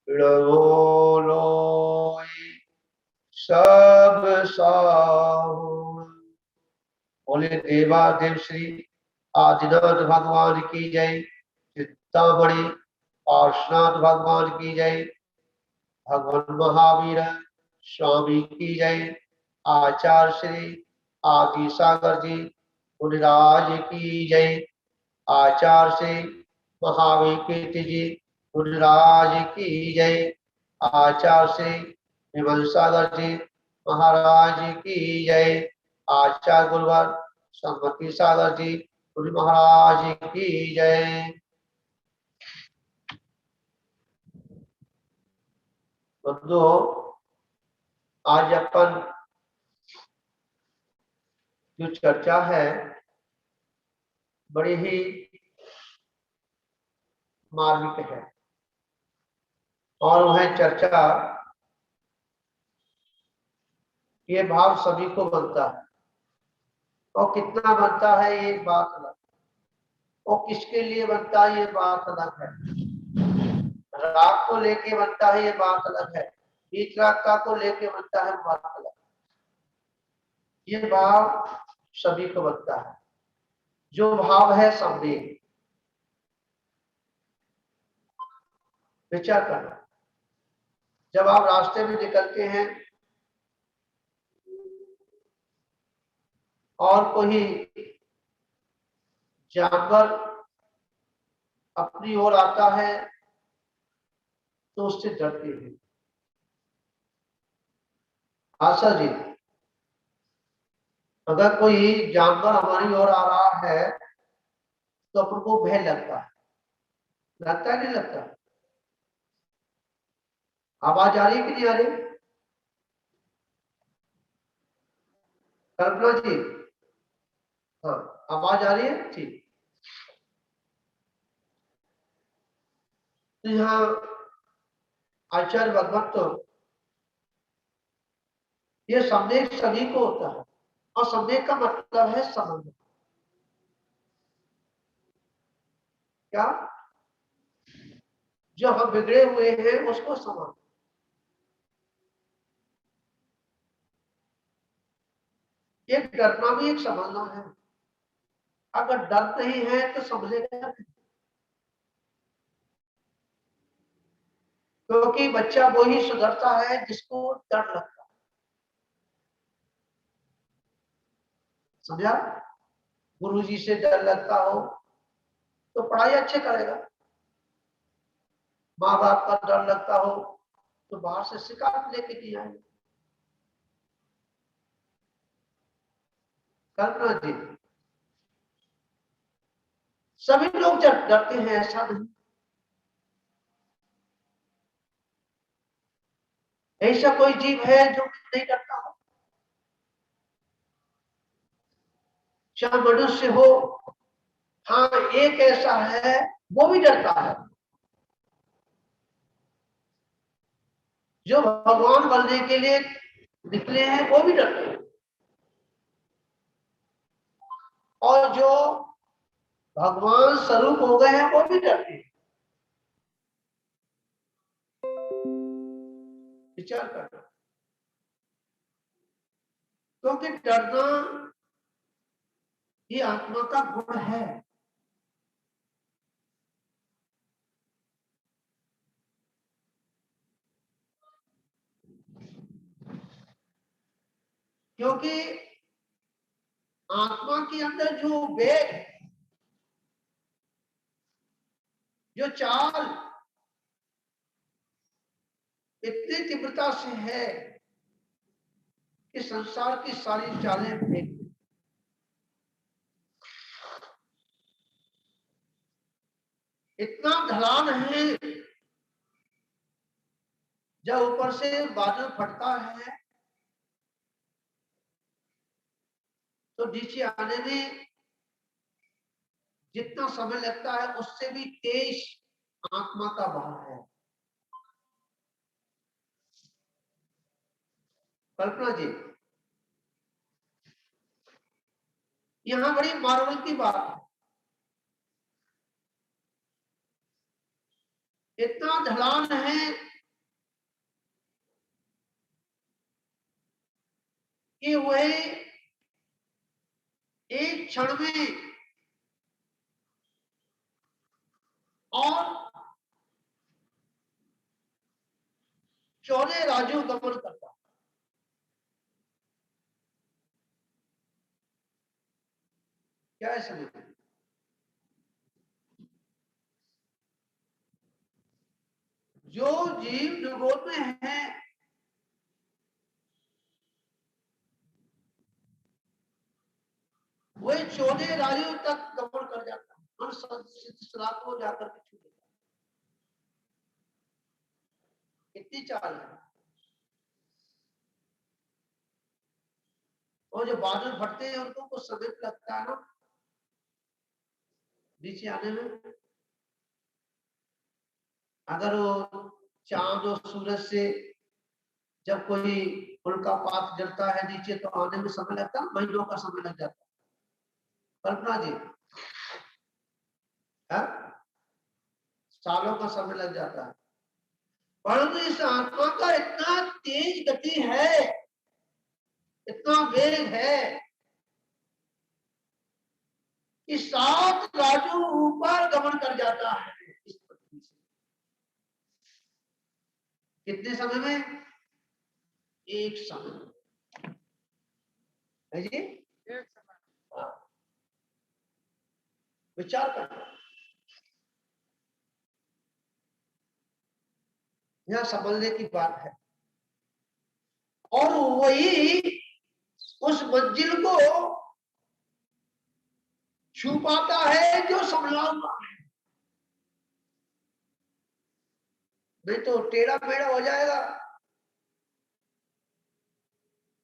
बोलो सब साहु। बोले देवादेव श्री आदिनाथ भगवान की जय। चिंतामणि पार्श्वनाथ भगवान की जय। भगवान महावीर स्वामी की जय। आचार्य श्री आदि सागर जी मुनिराज की जय। आचार्य श्री महावीर कीर्ति जी मुनिराज की जय। आचार्य श्री विमल सागर जी महाराज की जय। आचार्य गुरुवर सम्मति सागर जी मुनि महाराज की जय। बंधु, आज अपन जो चर्चा है बड़ी ही मार्मिक है, और वह चर्चा ये भाव सभी को बनता है, और कितना बनता है ये बात अलग, और किसके लिए बनता है ये बात अलग है। राग को लेके बनता है ये बात अलग है, वीतरागता को लेके बनता है बात अलग। ये भाव सभी को बनता है। जो भाव है संवेग, विचार करना। जब आप रास्ते में निकलते हैं और कोई जानवर अपनी ओर आता है तो उससे डरते हैं। आशा जी, अगर कोई जानवर हमारी ओर आ रहा है तो अपन को भय लगता है, लगता है नहीं लगता? आवाज आ रही है कि नहीं आ रही? कल्पना जी, हाँ, आवाज आ रही है? ठीक। तो यहाँ आचार्य भगवत तो ये संदेश सभी को होता है, और संदेश का मतलब है समझना। क्या? जो हम बिगड़े हुए हैं उसको समझ। एक डरना भी एक समझना है। अगर डर नहीं है तो समझेगा नहीं। क्योंकि बच्चा वो ही सुधरता है जिसको डर लगता है। समझा? गुरुजी से डर लगता हो तो पढ़ाई अच्छे करेगा। माँ बाप का डर लगता हो तो बाहर से शिकायत लेके नहीं आएंगे। कल्पना जी, सभी लोग जब डरते हैं ऐसा नहीं। ऐसा कोई जीव है जो नहीं डरता हो? चाहे मनुष्य हो, हाँ एक ऐसा है वो भी डरता है। जो भगवान बनने के लिए निकले हैं वो भी डरते हैं, और जो भगवान स्वरूप हो गए हैं वो भी डरते हैं। विचार करना। क्योंकि डरना ये आत्मा का गुण है। क्योंकि आत्मा के अंदर जो वेग, जो चाल इतनी तीव्रता से है कि संसार की सारी चालें फेंक, इतना ढलान है। जब ऊपर से बादल फटता है तो नीचे आने में जितना समय लगता है उससे भी तेज आत्मा का भाव है। कल्पना जी, यहाँ बड़ी मार्वल की बात है। इतना ढलान है कि वह एक क्षण में और 14 राज्यों गमन करता। क्या है समझ? जो जीव जगत में है वही 14 राज्यों तक गमन कर जाता है और सलात को जाकर के छू लेता है। कितनी चाल है। और जो बादल फटते हैं उनको कुछ समय लगता है ना नीचे आने में। अगर वो चांद और सूरज से जब कोई उल्का पात गिरता है नीचे तो आने में समय लगता है, महीनों का समय लग जाता है। कल्पना जी है? सालों का समय लग जाता है। परंतु इस आत्मा का इतना तेज गति है, इतना वेग है कि 7 राज्यों ऊपर गमन कर जाता है इस पृथ्वी से। कितने समय में? एक समय है जी, एक समय। विचार करना, यहां समझने की बात है। और वही उस मंजिल को छू पाता है जो संभला हुआ है, नहीं तो टेढ़ा मेढ़ा हो जाएगा।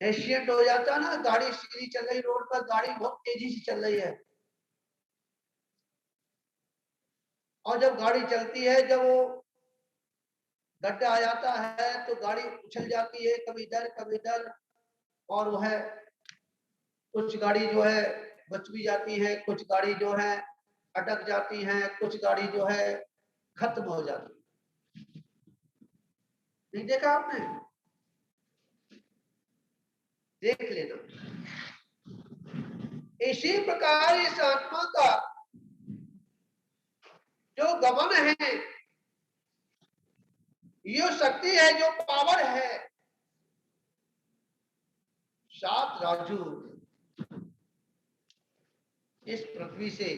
एक्सीडेंट हो जाता है ना, गाड़ी सीधी चल रही रोड पर, गाड़ी बहुत तेजी से चल रही है और जब गाड़ी चलती है, जब वो गड्ढा आ जाता है तो गाड़ी उछल जाती है कभी इधर कभी इधर, और वह कुछ गाड़ी जो है बच भी जाती है, कुछ गाड़ी जो है अटक जाती है, कुछ गाड़ी जो है खत्म हो जाती है। नहीं देखा आपने? देख लेना। इसी प्रकार इस आत्मा का जो गमन है, ये शक्ति है, जो पावर है, 7 राजू इस पृथ्वी से,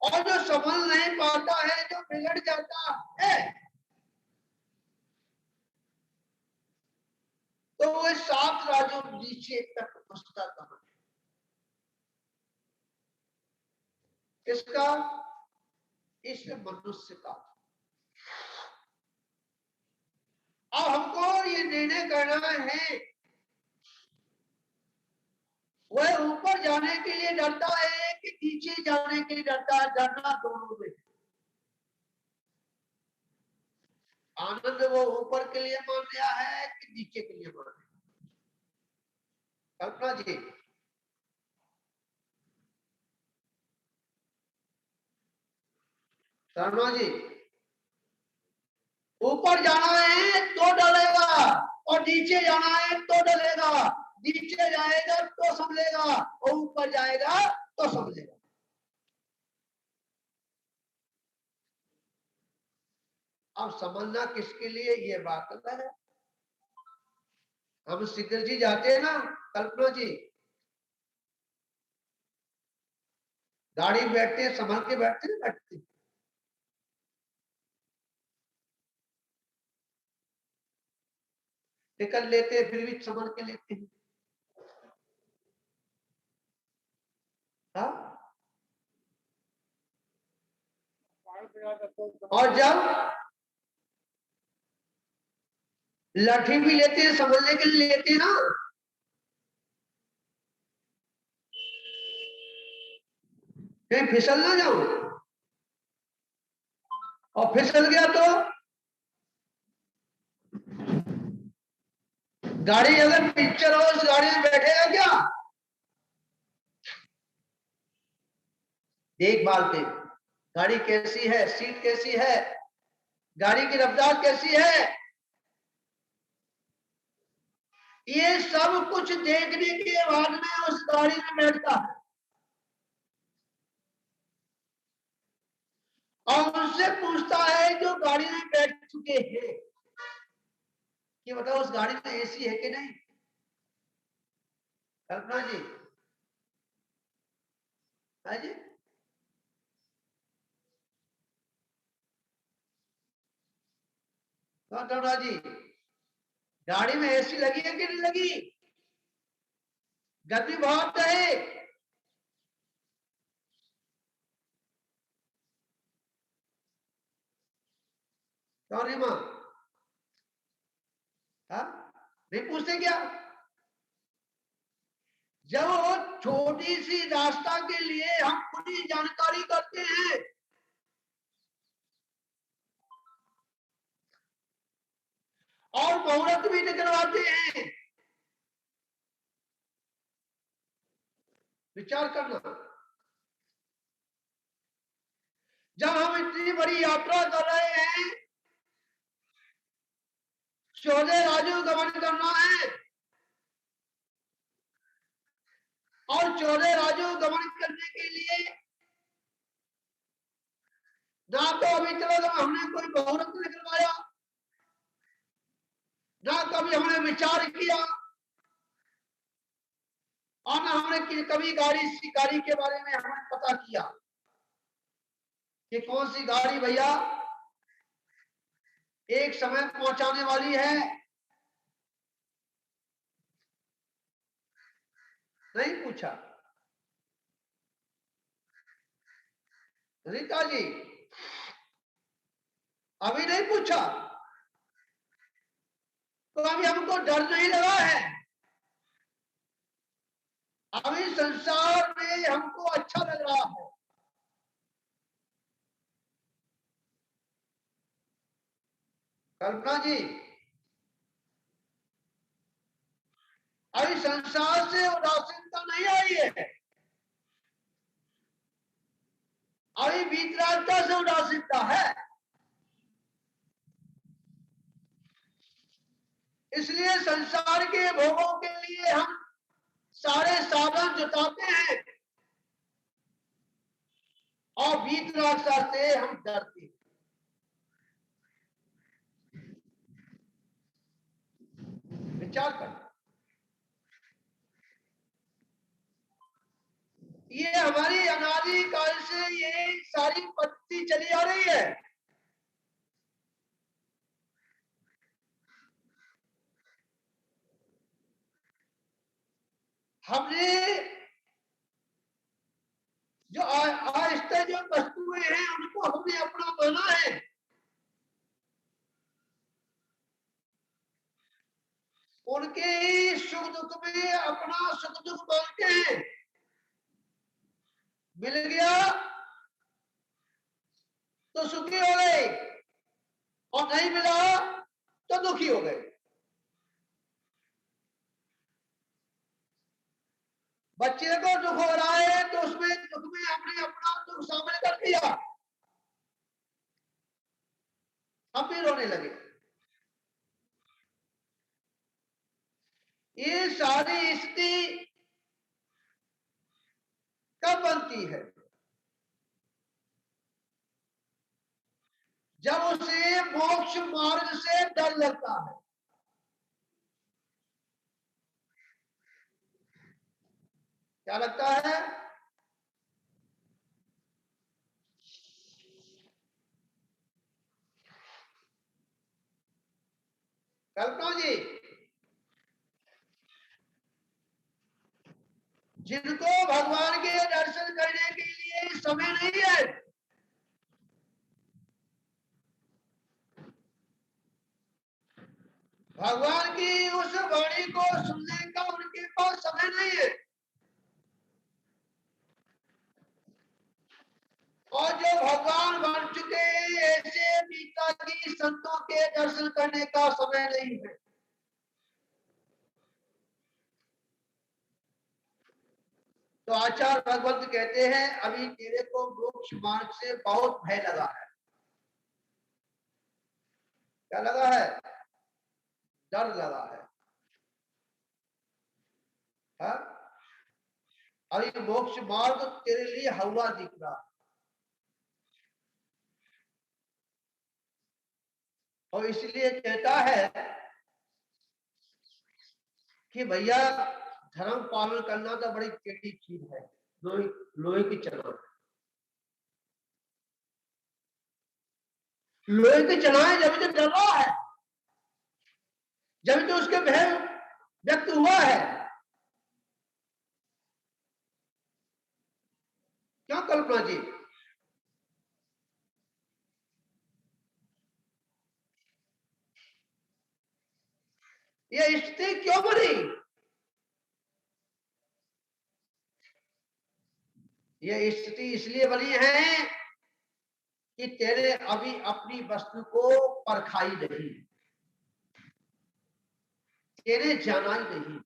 और जो संभल नहीं पाता है, जो बिगड़ जाता है, तो वो 7 राजू नीचे तक पहुंचता कहां? किसका? इस मनुष्य का। अब हमको ये निर्णय करना है, वह ऊपर जाने के लिए डरता है कि नीचे जाने के लिए डरता है? डरना दोनों में। आनंद वो ऊपर के लिए मान लिया है कि नीचे के लिए मान लिया? कल्पना जी, शर्मा जी, ऊपर जाना है तो डलेगा और नीचे जाना है तो डलेगा। नीचे जाएगा तो संभलेगा और ऊपर जाएगा तो संभलेगा। अब समझना किसके लिए ये बात है। हम शिखर जी जाते हैं ना, कल्पना जी, गाड़ी बैठते हैं, संभल के बैठते हैं, बैठते हैं। टिकट लेते हैं फिर भी संभल के लेते हैं। हाँ? और जब लाठी भी लेते हैं, संभलने के लिए लेते हैं ना, कहीं फिसल ना जाऊं, और फिसल गया तो गाड़ी अगर पिक्चर हो उस गाड़ी में बैठेगा क्या? देखभाल पे गाड़ी कैसी है, सीट कैसी है, गाड़ी की रफ्तार कैसी है, ये सब कुछ देखने के बाद में उस गाड़ी में बैठता है और उनसे पूछता है जो गाड़ी में बैठ चुके हैं कि बताओ उस गाड़ी में एसी है कि नहीं। कल्पना जी, हाँ जी, कल्पना जी, गाड़ी में एसी लगी है कि नहीं लगी, गर्मी बहुत है। कौन रीमा, हाँ नहीं पूछते क्या, जब वो छोटी सी रास्ता के लिए हम पूरी जानकारी करते हैं और मुहूर्त भी निकलवाते हैं, विचार करना, जब हम इतनी बड़ी यात्रा कर रहे हैं, चौदह राज्यों गमन करना है और चौदह राज्यों गमन करने के लिए ना तो अभी तक हमने कोई मुहूर्त निकलवाया, ना कभी हमने विचार किया और ना हमने कभी गाड़ी के बारे में हमने पता किया कि कौन सी गाड़ी भैया एक समय पहुंचाने वाली है। नहीं पूछा रीता जी, अभी नहीं पूछा, तो अभी हमको डर नहीं लगा है, अभी संसार में हमको अच्छा लग रहा है। कल्पना जी, अभी संसार से उदासीनता नहीं आई है, अभी वीतरागता से उदासीनता है। इसलिए संसार के भोगों के लिए हम सारे साधन जुटाते हैं और वीतरागता से हम डरते हैं। विचार कर, ये हमारी अनादि काल से ये सारी पद्धति चली आ रही है। हमने जो आहिस्ते जो वस्तुएं हैं उनको हमने अपना माना है, उनके ही सुख दुख में अपना सुख दुख मानते हैं। मिल गया तो सुखी हो गए और नहीं मिला तो दुखी हो गए। बच्चे को दुख हो रहा है तो उसमें दुख में हमने अपना दुख शामिल कर दिया, हम भी रोने लगे। ये सारी स्थिति कब बनती है, जब उसे मोक्ष मार्ग से डर लगता है। क्या लगता है, कल्पना जी, जिनको भगवान के दर्शन करने के लिए समय नहीं है, भगवान की उस वाणी को सुनने का उनके पास समय नहीं है, और जो भगवान बन चुके हैं ऐसे पिता की संतों के दर्शन करने का समय नहीं है। तो आचार्य भगवंत कहते हैं अभी तेरे को मोक्ष मार्ग से बहुत भय लगा है, क्या लगा है? डर लगा है। हाँ? और ये मोक्ष मार्ग तेरे लिए हवा दिख रहा, और इसलिए कहता है कि भैया धर्म पालन करना तो बड़ी टेढ़ी चीज है, लोहे लोहे की चना, लोहे की चनाएं जब तो डर रहा है, जब तो उसके भय व्यक्त हुआ है। क्या कल्पना जी? ये स्थिति क्यों बनी? ये स्थिति इसलिए बनी है कि तेरे अभी अपनी वस्तु को परखाई नहीं, तेरे जाना ही नहीं।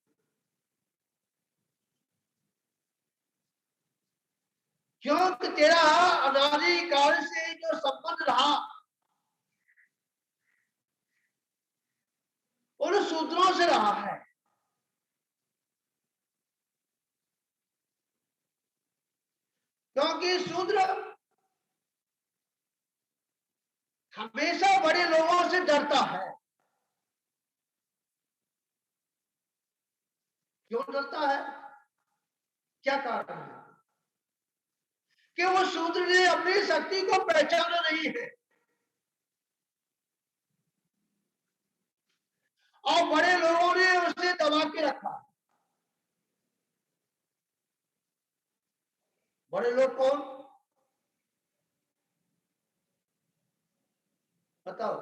क्योंकि तेरा अनादिकाल से जो संबंध रहा उन सूत्रों से रहा है। क्योंकि शूद्र हमेशा बड़े लोगों से डरता है। क्यों डरता है? क्या कारण है? कि वो शूद्र ने अपनी शक्ति को पहचाना नहीं है, और बड़े लोगों ने उसे दबा के रखा। बड़े लोग कौन? बताओ,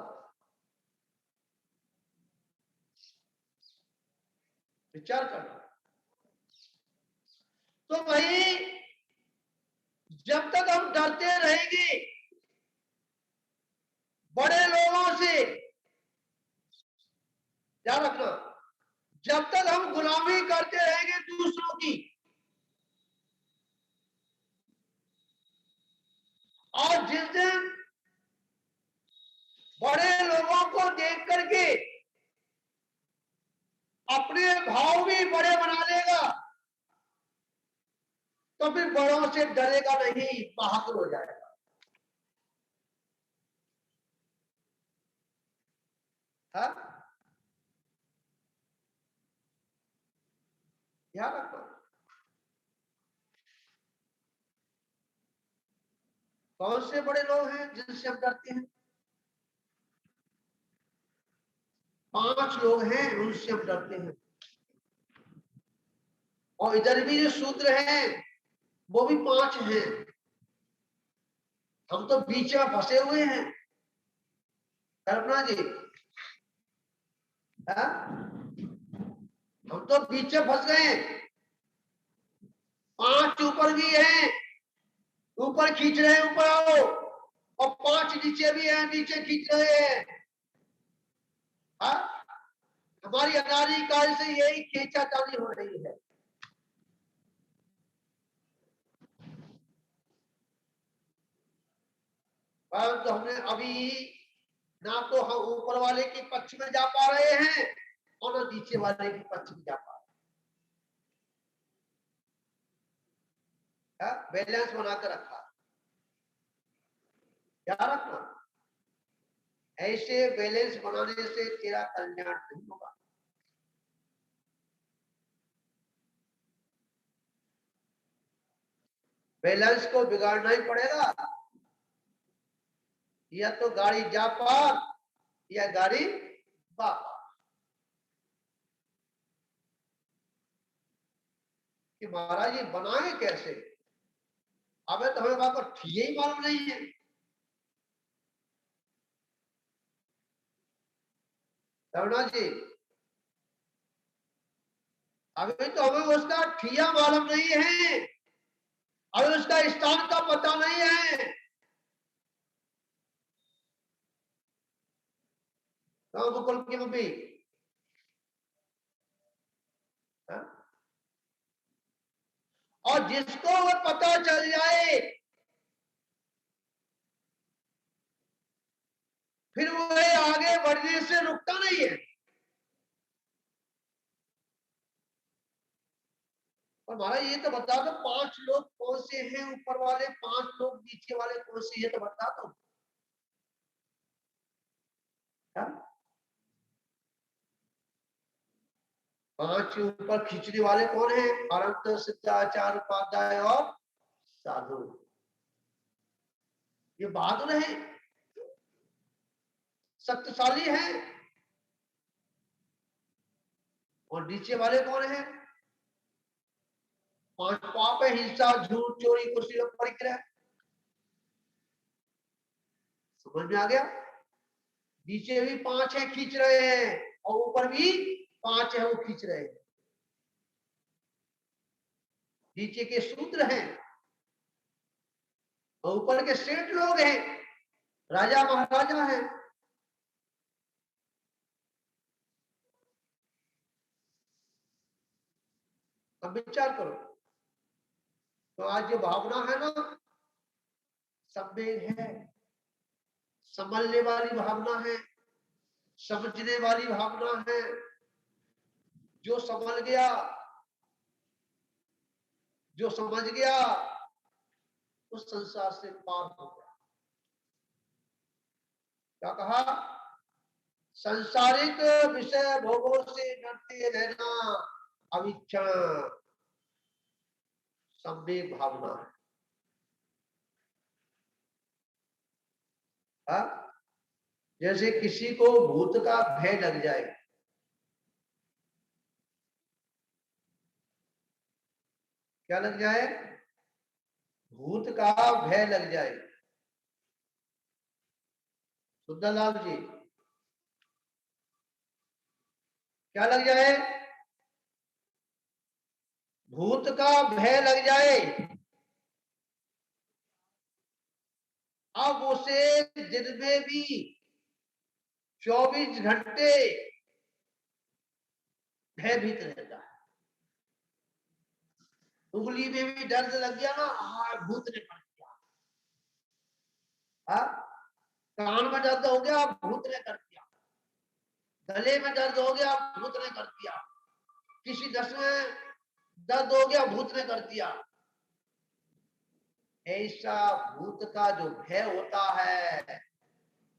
विचार करो। तो भाई जब तक हम डरते रहेंगे बड़े लोगों से, ध्यान रखना, जब तक हम गुलामी करते रहेंगे दूसरों की, और जिस दिन बड़े लोगों को देख करके अपने भाव भी बड़े बना लेगा, तो फिर बड़ों से डरेगा नहीं, बहादुर हो जाएगा। हाँ? ध्यान रखो। कौन से बड़े लोग हैं जिनसे हम डरते हैं? 5 लोग हैं उनसे हम डरते हैं। और इधर भी जो सूत्र हैं वो भी 5 हैं। हम तो बीच में फंसे हुए हैं, कल्पना जी। हाँ? हम तो बीच में फंस गए। 5 ऊपर भी हैं, ऊपर खींच रहे हैं, ऊपर आओ, और 5 नीचे भी हैं, नीचे खींच रहे हैं। हाँ? हमारी अनादि काल से यही खींचातानी हो रही है। परंतु हमने अभी ना तो हम ऊपर वाले के पक्ष में जा पा रहे हैं और ना नीचे वाले के पक्ष में जा पा रहे हैं। बैलेंस बनाकर रखा, क्या रखना? ऐसे बैलेंस बनाने से तेरा कल्याण नहीं होगा। बैलेंस को बिगाड़ना ही पड़ेगा, या तो गाड़ी जा पार या गाड़ी बा पार। कि महाराज ये बनाए कैसे? अबे तो हमें बात को ठीक ही मालूम नहीं है। रघुनाथ जी, अभी तो हमें उसका ठिया मालूम नहीं है, अभी उसका स्थान का पता नहीं है। बुकुल की मम्मी, और जिसको वो पता चल जाए फिर वो आगे बढ़ने बढ़ने से रुकता नहीं है। और महाराज ये तो बता दो 5 लोग कौन से हैं ऊपर वाले, 5 लोग नीचे वाले कौन से, ये तो बता दो। 5 ऊपर खींचने वाले कौन है? अनंत, सिद्धाचार्य, उपाध्याय और साधु। ये बहादुर है, शक्तिशाली है। और नीचे वाले कौन है? 5 पाप है, हिंसा, झूठ, चोरी, कुर्सी, परिग्रह। समझ में आ गया? नीचे भी 5 है खींच रहे हैं, और ऊपर भी 5 है वो खींच रहे हैं। नीचे के शूद्र हैं और ऊपर के सेठ लोग हैं, राजा महाराजा हैं। अब विचार करो, तो आज जो भावना है ना, संवेग है, संभलने वाली भावना है, समझने वाली भावना है। जो संभल गया, जो समझ गया, उस संसार से पार हो गया। क्या कहा? संसारिक विषय भोगों से डरते रहना अविच्छा संवेग भावना है। जैसे किसी को भूत का भय लग जाए, क्या लग जाए? भूत का भय लग जाए। सुंदरलाल जी, क्या लग जाए? भूत का भय लग जाए। अब उसे दिन में भी 24 घंटे भयभीत रहता है। उंगली में भी दर्द लग गया ना, भूत ने कर दिया। कान में दर्द हो गया, भूत ने कर दिया। गले में दर्द हो गया, भूत ने कर दिया। किसी दस में दर्द हो गया, भूत ने कर दिया। ऐसा भूत का जो भय होता है,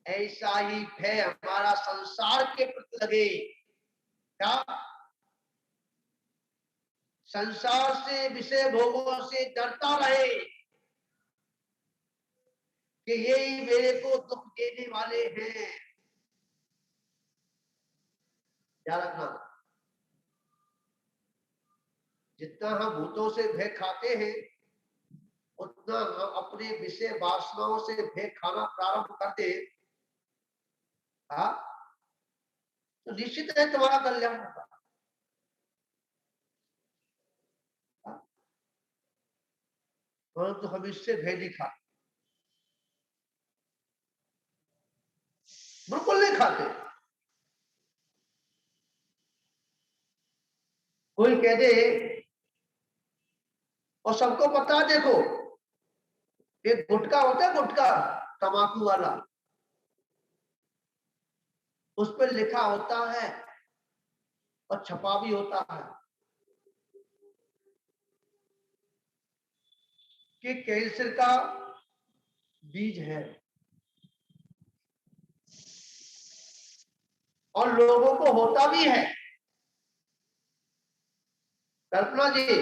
ऐसा ही भय हमारा संसार के प्रति लगे। क्या? संसार से, विषय भोगों से डरता रहे कि यही मेरे को दुख देने वाले हैं। क्या रखना? जितना हम भूतों से भय खाते हैं, उतना हम अपने विषय वासनाओं से भय खाना प्रारंभ करते हैं, तो निश्चित है तुम्हारा कल्याण होगा। परंतु हम इससे भय नहीं खाते, बिल्कुल नहीं खाते। कोई कह दे, और सबको पता, देखो एक गुटखा होता है, गुटखा तंबाकू वाला, उस पर लिखा होता है और छपा भी होता है कि कैंसर का बीज है। और लोगों को होता भी है। कल्पना जी,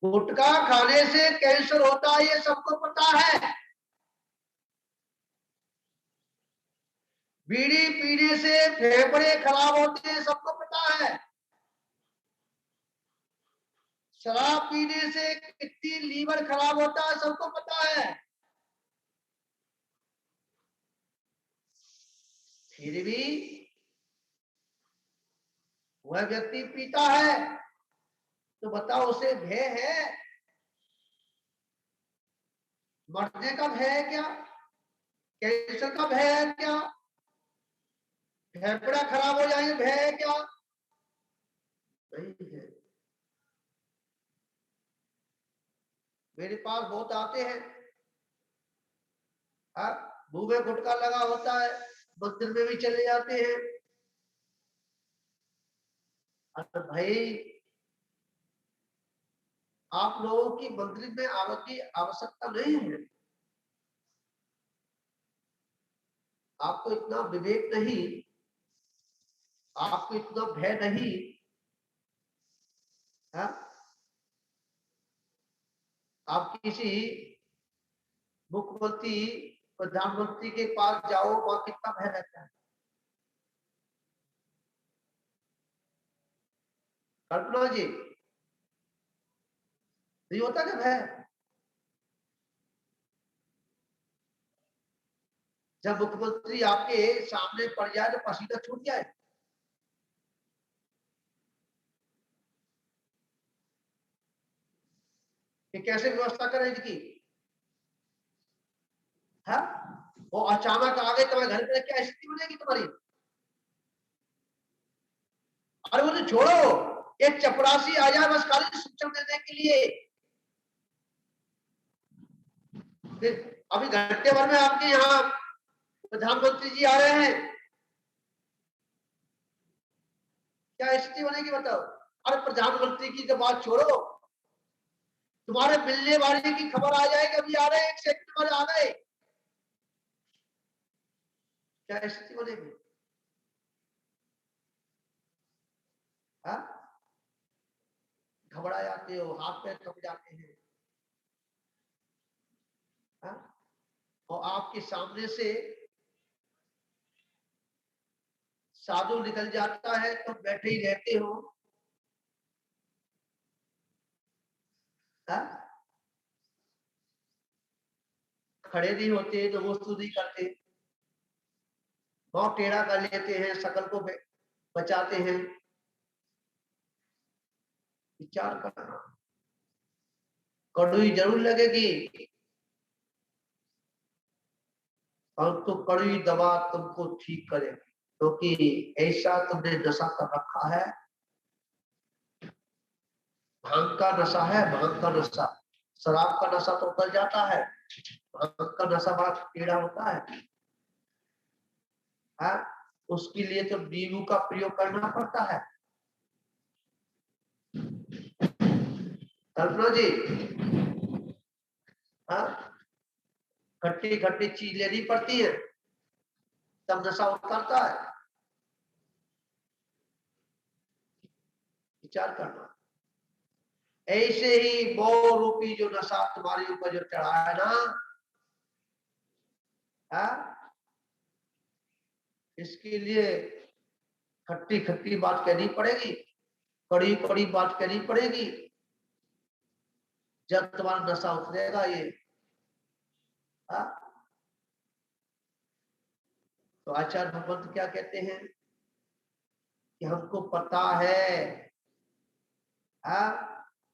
गुटखा खाने से कैंसर होता है, ये सबको पता है। बीड़ी पीने से फेफड़े खराब होते हैं, सबको पता है। शराब पीने से कितनी लीवर खराब होता है, सबको पता है। फिर भी वह व्यक्ति पीता है, तो बताओ उसे भय है? मरने का भय है क्या? कैंसर का भय है क्या? फेफड़ा खराब हो जाएंगे भय है क्या? नहीं है। मेरे पास बहुत आते हैं, मुंह में गुटखा लगा होता है, मंदिर में भी चले जाते हैं। अरे भाई, आप लोगों की मंदिर में आने की आवश्यकता नहीं है। आपको इतना विवेक नहीं, आपको इतना भय नहीं है? आप किसी मुख्यमंत्री, प्रधानमंत्री के पास जाओ, वहां कितना भय रहता है। कल्पना जी, नहीं होता क्या भय? जब मुख्यमंत्री आपके सामने पड़ जाए तो पसीना छूट जाए। कि कैसे व्यवस्था करें इनकी? है वो अचानक आ गए तुम्हारे घर पे, क्या स्थिति बनेगी तुम्हारी? अरे वो तो छोड़ो, एक चपरासी आ जाए बस खाली सूचना देने के लिए। फिर अभी घंटे भर में आपके यहाँ प्रधानमंत्री जी आ रहे हैं, क्या स्थिति बनेगी बताओ? अरे प्रधानमंत्री की तो बात छोड़ो, तुम्हारे मिलने वाले की खबर आ जाएगी अभी आ रहे हैं, एक सेकंड में आ गए, क्या स्थिति बनेगी? घबरा जाते हो, हाथ पैर थक जाते हैं। हा? और आपके सामने से साधु निकल जाता है तो बैठे ही रहते हो। हा? खड़े नहीं होते, नमोस्तु नहीं करते, बहुत टेढ़ा कर लेते हैं, शकल को बचाते हैं। विचार करना, कड़वी जरूर लगेगी, और तो कड़वी दवा तुमको ठीक करेगी, क्योंकि ऐसा तुमने नशा कर रखा है। भांग का नशा है, भांग का नशा। शराब का नशा तो उतर जाता है, भांग का नशा बड़ा टेढ़ा होता है? उसके लिए तो नींबू का प्रयोग करना पड़ता है। कल्पना जी, खट्टी खट्टी चीज लेनी पड़ती है, तब नशा उतरता है। विचार करना, ऐसे ही मोह रूपी जो नशा तुम्हारे ऊपर जो चढ़ा है ना, इसके लिए खट्टी खट्टी बात कहनी पड़ेगी, कड़ी कड़ी बात कहनी पड़ेगी, जब तुम्हारा नशा उतरेगा ये। हा? तो आचार्य भगवंत क्या कहते हैं कि हमको पता है,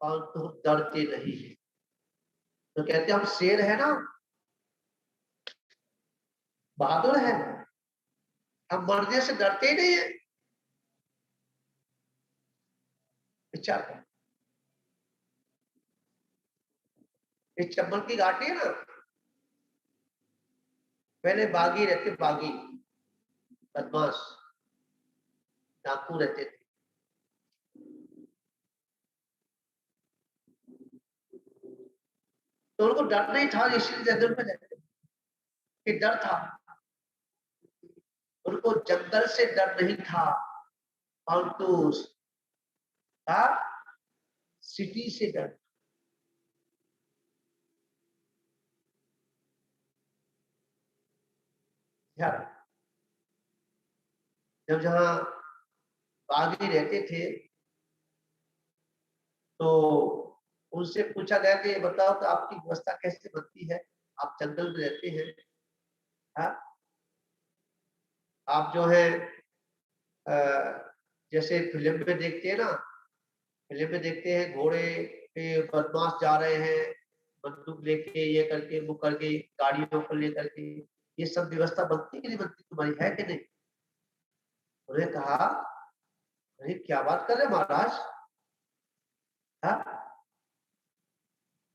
और तुम डरते नहीं है। तो कहते हम शेर है ना, बहादुर है, हम मरने से डरते ही नहीं है। विचार कर, ये चंबल की घाटी है ना, पहले बागी रहते, बागी बदमाश डाकू रहते थे। तो उनको डर नहीं था, इसलिए जंगल में रहते थे, कि डर था उनको, जंगल से डर नहीं था, परंतु सिटी से डर। जब जहां बागी रहते थे तो उनसे पूछा गया कि ये बताओ कि आपकी व्यवस्था कैसे बनती है, आप जंगल में रहते हैं, आप जो है जैसे फिल्म में देखते हैं ना, फिल्म में देखते हैं घोड़े पे बदमाश जा रहे हैं, बंदूक लेके, ये करके, वो करके, गाड़ियों को लेकर के, ये सब व्यवस्था बनती कि नहीं बनती, तुम्हारी है कि नहीं? उन्हें कहा, अरे क्या बात कर रहे महाराज,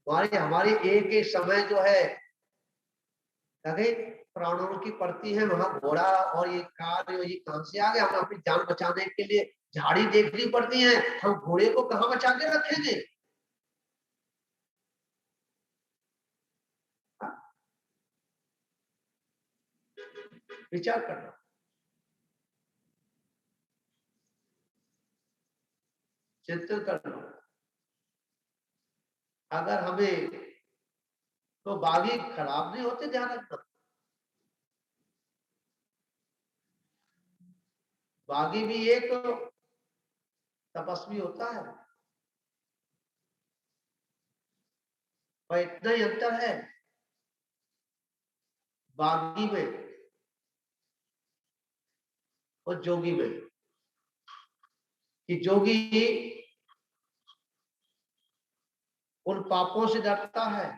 हमारी हमारी एक एक समय जो है, प्राणों की पड़ती है, वहां घोड़ा और ये कार ये कहां से आ गए? हमें अपनी जान बचाने के लिए झाड़ी देखनी पड़ती है, हम घोड़े को कहां बचा के रखेंगे? विचार करना। चिंतन करना। अगर हमें तो बागी खराब नहीं होते, ध्यान रखना। बागी भी एक तपस्वी होता है, पर इतना ही अंतर है बागी में और जोगी में कि जोगी उन पापों से डरता है।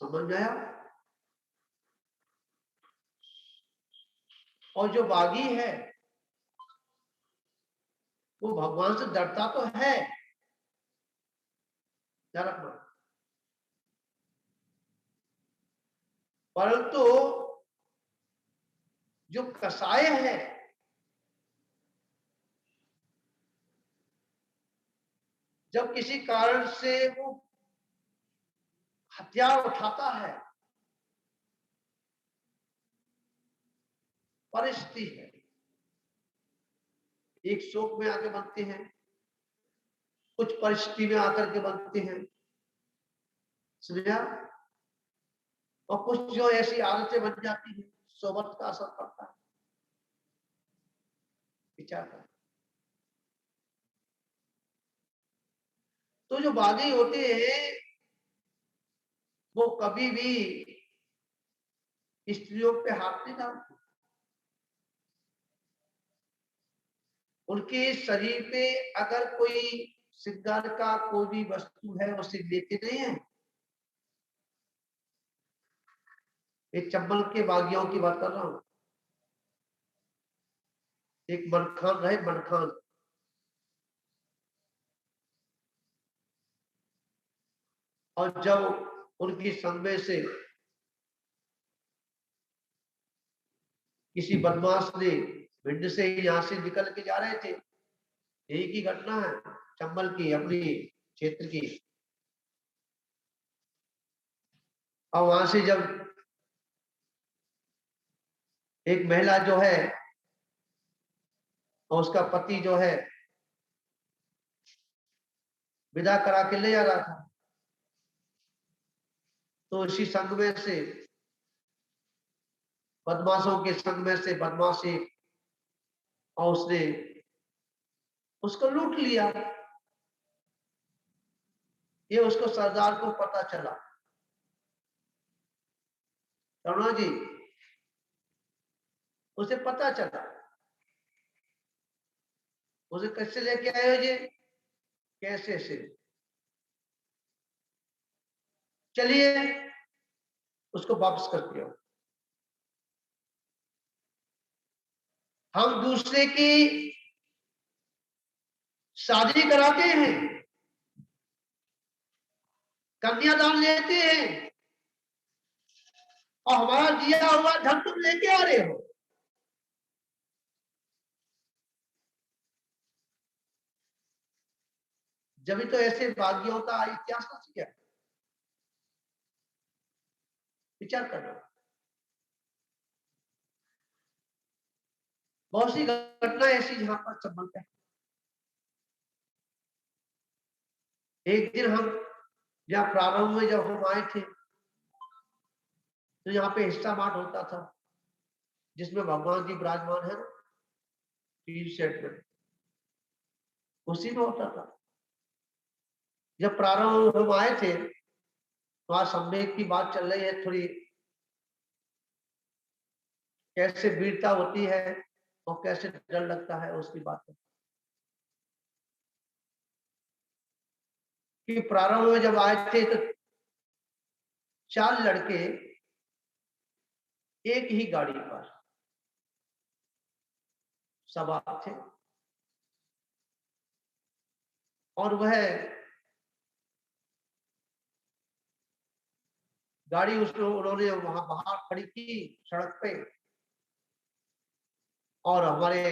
समझ आया? और जो बागी है वो भगवान से डरता तो है, ध्यान रखना, परंतु जो कसाय है जब किसी कारण से वो हथियार उठाता है, परिस्थिति है, एक शोक में आके बनते हैं, कुछ परिस्थिति में आकर के बनते हैं, समझा? और कुछ जो ऐसी आदतें बन जाती है, सोबत का असर पड़ता है। विचार कर। तो जो बागी होते हैं वो कभी भी स्त्रियों पे हाथ नहीं डालते, उनके शरीर पे अगर कोई श्रृंगार का कोई भी वस्तु है उसे लेते नहीं है। एक चंबल के बागियों की बात कर रहा हूं। एक मनखान रहे, मनखान, और जब उनकी संगमे से किसी बदमाश ने भिंड से यहां से निकल के जा रहे थे, यही की घटना है चंबल की, अपनी क्षेत्र की। और वहां से जब एक महिला जो है और उसका पति जो है विदा करा के ले जा रहा था, तो इसी संग में से बदमाशों के संग में से बदमाशी, और उसने उसको लूट लिया। ये उसको सरदार को पता चला, करुणा जी, उसे पता चला। उसे कैसे लेके आए हो जी? कैसे से? चलिए उसको वापस करके आओ। हम दूसरे की शादी कराते हैं, कन्यादान लेते हैं, और हमारा दिया हुआ धन तुम लेके आ रहे हो। जब तो ऐसे भाग्यों का इतिहास रच गया। विचार करना। बहुत सी घटना ऐसी जहां पर संबंध है। एक दिन हम जहाँ प्रारंभ में जब हम आए थे तो यहाँ पे हिस्सा बांट होता था, जिसमें भगवान जी विराजमान है, तीन सेट में, उसी में होता था। जब प्रारंभ हम आए थे तो आज संवेद की बात चल रही है थोड़ी, कैसे वीरता होती है और कैसे डर लगता है उसकी बात है। कि प्रारंभ में जब आए थे तो 4 लड़के एक ही गाड़ी पर सवार थे, और वह गाड़ी उसको उन्होंने वहां बाहर खड़ी की सड़क पे और हमारे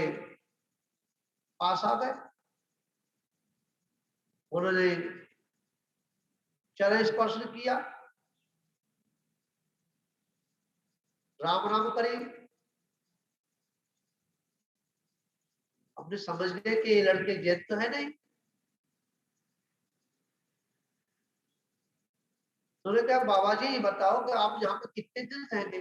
पास आ गए। उन्होंने चरण स्पर्श किया, राम राम करी। अपने समझ गए कि ये लड़के जैन तो है नहीं। उन्होंने कहा बाबा जी बताओ कि आप यहाँ पे कितने दिन रहेंगे।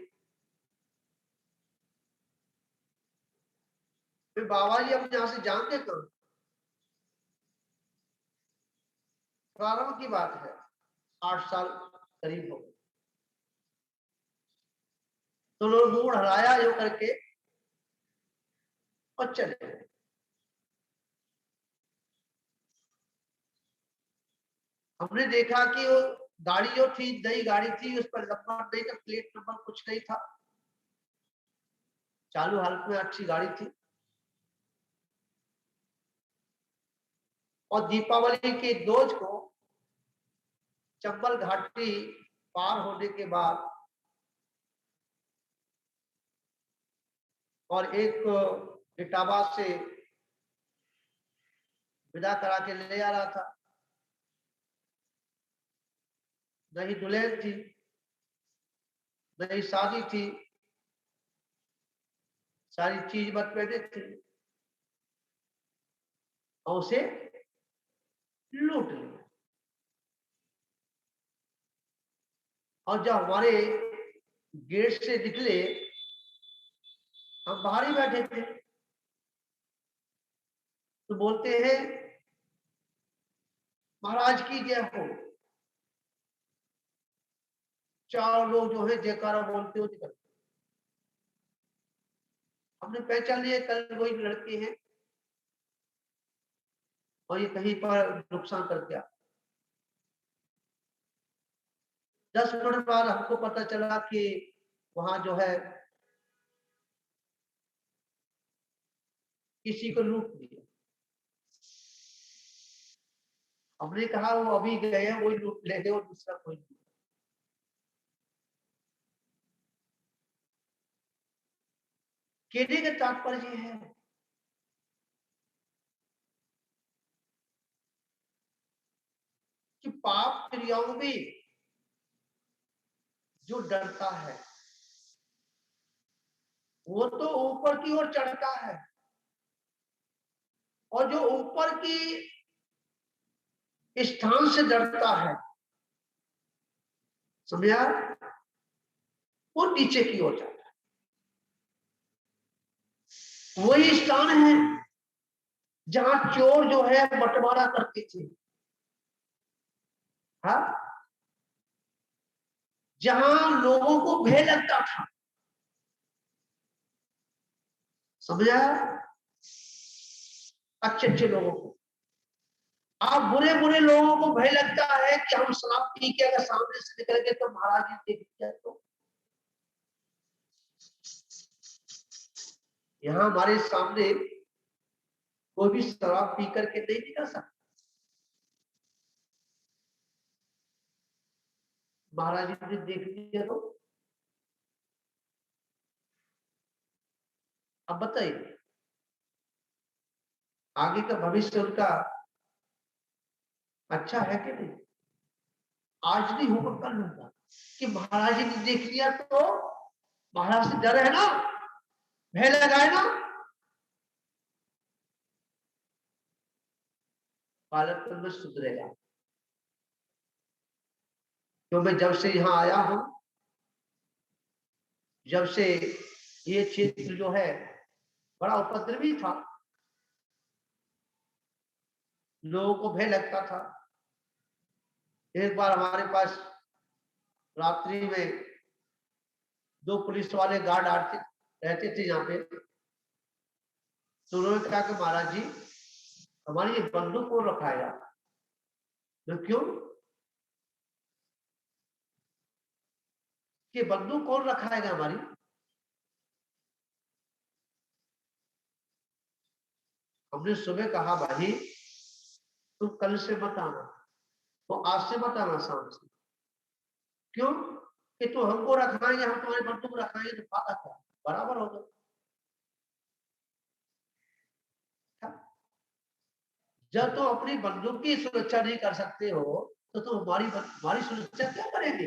फिर बाबा जी अब यहाँ से जान के करो, प्रारंभ की बात है, 8 साल करीब हो गए। तो लोग मुंह हराया यो करके और चले गए। हमने देखा कि वो गाड़ी जो थी, नई गाड़ी थी, उस पर नंबर नहीं था, प्लेट नंबर कुछ नहीं था, चालू हालत में अच्छी गाड़ी थी। और दीपावली के दोज को चंबल घाटी पार होने के बाद और एक इटावा से विदा करा के ले आ रहा था। नहीं दुल्हन थी, नहीं शादी थी, सारी चीज मत पहने थे और उसे लूट लिया। और जब हमारे गेट से निकले, हम बाहर ही बैठे थे, तो बोलते हैं महाराज की जय हो। चार लोग जो है जयकारा बोलते हो निकल। हमने पहचान लिया कल वही लड़के हैं और ये कहीं पर नुकसान कर दिया। 10 मिनट बाद हमको पता चला कि वहां जो है किसी को लूट लिया। हमने कहा वो अभी गए हैं, वही लूट ले गए और दूसरा कोई नहीं। कहने का तात्पर्य है कि पाप क्रियाओं में जो डरता है वो तो ऊपर की ओर चढ़ता है, और जो ऊपर की स्थान से डरता है, समझा, वो नीचे की ओर जाता है। वही स्थान है जहां चोर जो है बंटवारा करते थे, हाँ, जहां लोगों को भय लगता था, समझा, अच्छे अच्छे लोगों को। आप बुरे बुरे लोगों को भय लगता है कि हम शराब पी के अगर सामने से निकल गए तो महाराज जी देख जाए तो। यहाँ हमारे सामने कोई भी शराब पी करके नहीं निकल सकता। महाराज जी ने देख लिया तो अब बताइए आगे का भविष्य उनका अच्छा है कि नहीं। आज नहीं होगा कल होगा कि महाराज जी ने देख लिया तो महाराज से डर है ना, भय लगाए ना, बालकपन में सुधरेगा। तो मैं जब से यहाँ आया हूं, जब से ये क्षेत्र जो है बड़ा उपद्रवी था, लोगों को भय लगता था। एक बार हमारे पास रात्रि में 2 पुलिस वाले गार्ड आते रहते थे यहाँ पे। तो उन्होंने कहा कि महाराज जी हमारी ये बंदूक कौन रखाएगा। तो क्यों, कि बंदूक कौन रखाएगा हमारी। हमने सुबह कहा भाई तुम कल से मत आना, तो आज से मत आना शाम से। क्यों, कि तू हमको रखाएंगे, हम तुम्हारी बंदूक रखाएंगे, तो फायदा क्या, बराबर हो गए। जब तुम अपनी बंदूक की सुरक्षा नहीं कर सकते हो तो तुम हमारी सुरक्षा क्या करेंगे?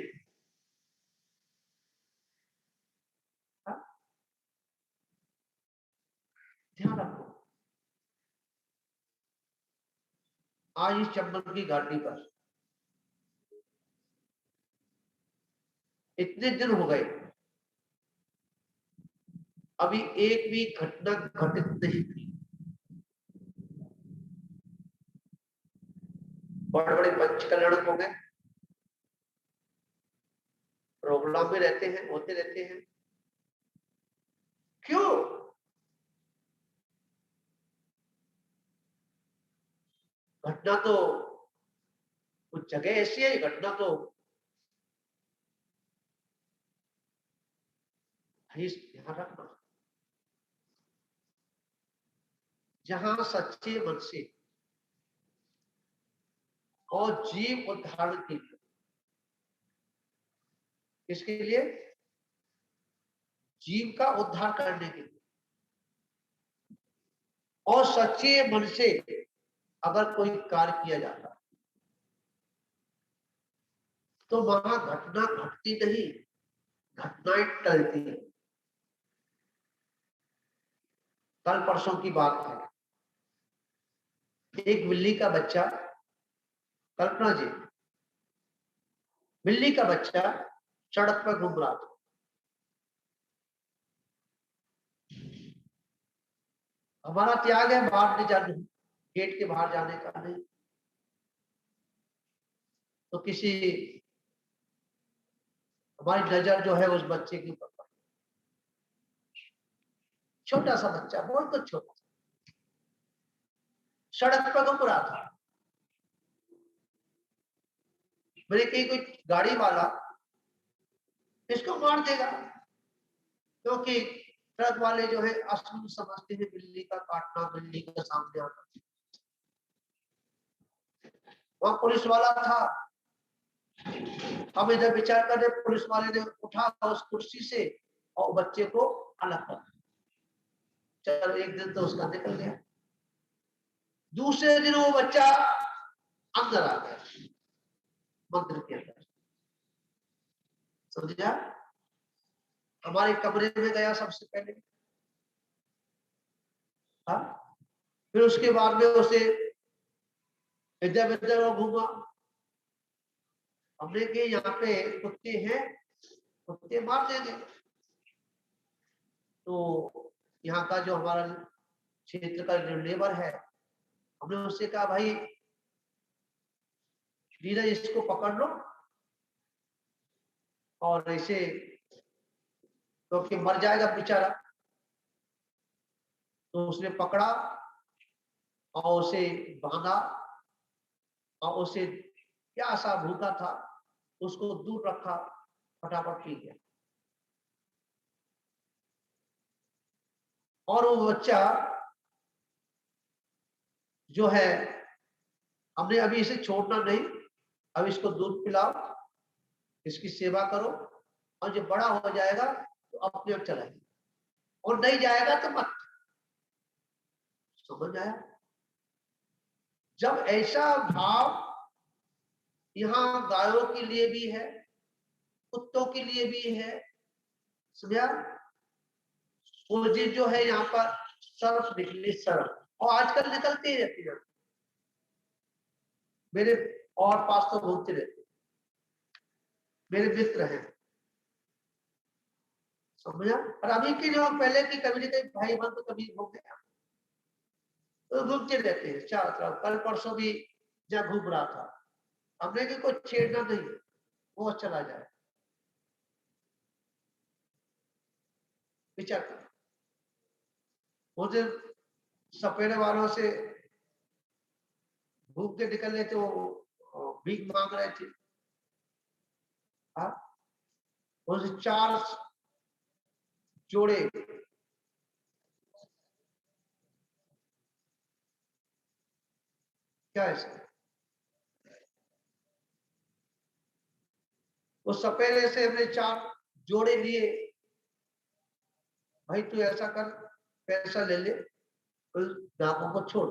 हाँ? ध्यान रखो। आज इस चंबल की घाटी पर इतने दिन हो गए, अभी एक भी घटना घटित नहीं हुई। बड़े बड़े पंच कल्याण हो गए, प्रोग्राम में रहते हैं, होते रहते हैं, क्यों? घटना तो कुछ जगह ऐसी है, घटना तो भाई ध्यान रखना, जहां सच्चे मन से और जीव उद्धारण के लिए, इसके लिए जीव का उद्धार करने के लिए और सच्चे मन से अगर कोई कार्य किया जाता तो वहां घटना घटती नहीं, घटनाएं टलती। कल परसों की बात है, एक बिल्ली का बच्चा, कल्पना जी, बिल्ली का बच्चा सड़क पर घूम रहा था। हमारा त्याग है बाहर नहीं जाने, गेट के बाहर जाने का नहीं, तो किसी हमारी नजर जो है उस बच्चे की ऊपर, छोटा सा बच्चा, बहुत कुछ छोटा, सड़क पर घूम रहा था। मेरे कहीं कोई गाड़ी वाला इसको मार देगा, क्योंकि ट्रक वाले जो है अश्लील समझते हैं बिल्ली का काटना, बिल्ली के सामने आना। वहां पुलिस वाला था, हम इधर विचार कर रहे, पुलिस वाले ने उठा उस कुर्सी से और बच्चे को अलग कर, चलो एक दिन तो उसका निकल गया। दूसरे दिन वो बच्चा अंदर आ गया, मंदिर के अंदर, समझा, हमारे कमरे में गया सबसे पहले। हाँ, फिर उसके बाद में उसे इधर उधर वो घूमा। हमने के यहाँ पे कुत्ते हैं, कुत्ते मार देंगे। तो यहाँ का जो हमारा क्षेत्र का जो लेबर है, हमने उससे कहा भाई नीरज इसको पकड़ लो और ऐसे, क्योंकि मर जाएगा बेचारा। तो उसने पकड़ा और उसे बांधा और उसे प्यासा भूखा था, उसको दूर रखा, फटाफट पी गया। और वो बच्चा जो है, हमने अभी इसे छोड़ना नहीं, अब इसको दूध पिलाओ, इसकी सेवा करो, और जब बड़ा हो जाएगा तो अपने आप चला जाएगा, और नहीं जाएगा तो मत। समझ आया? जब ऐसा भाव यहाँ गायों के लिए भी है, कुत्तों के लिए भी है, समझा, वो जो है यहाँ पर सर्फ निकली, सर्फ, और आजकल निकलते ही रहती है, मेरे और पास तो घूमते रहते, मेरे मित्र हैं, समझा। और अभी की जो पहले की कभी कभी भाई बंद तो कभी हो गया, तो घूमते रहते हैं चारों तरफ। कल परसों भी जहाँ घूम रहा था, हमने कि कोई छेड़ना नहीं, वो चला जाए, विचार कर। वो जो सपेरे वालों से घूम के निकल रहे थे, वो भीख मांग रहे थे, हाँ, वो जो 4 जोड़े, क्या है इसका, उस सपेरे से हमने 4 जोड़े लिए, भाई तू ऐसा कर, पैसा ले ले, उन नागों को छोड़।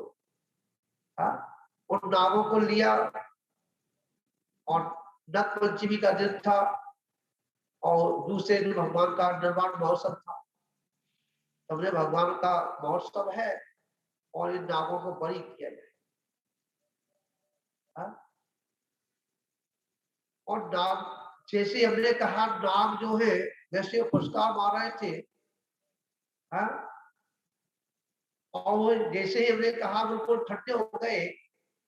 हाँ, उन नागों को लिया और नग पंचमी का दिन था और दूसरे दिन भगवान का निर्वाण महोत्सव था। हमने भगवान का महोत्सव है और इन नागों को बलि किया जाए। हाँ? और नाग, जैसे हमने कहा नाग जो है वैसे फुसकार मार रहे थे। हाँ? और वो जैसे ही हमने कहा बिल्कुल ठंडे हो गए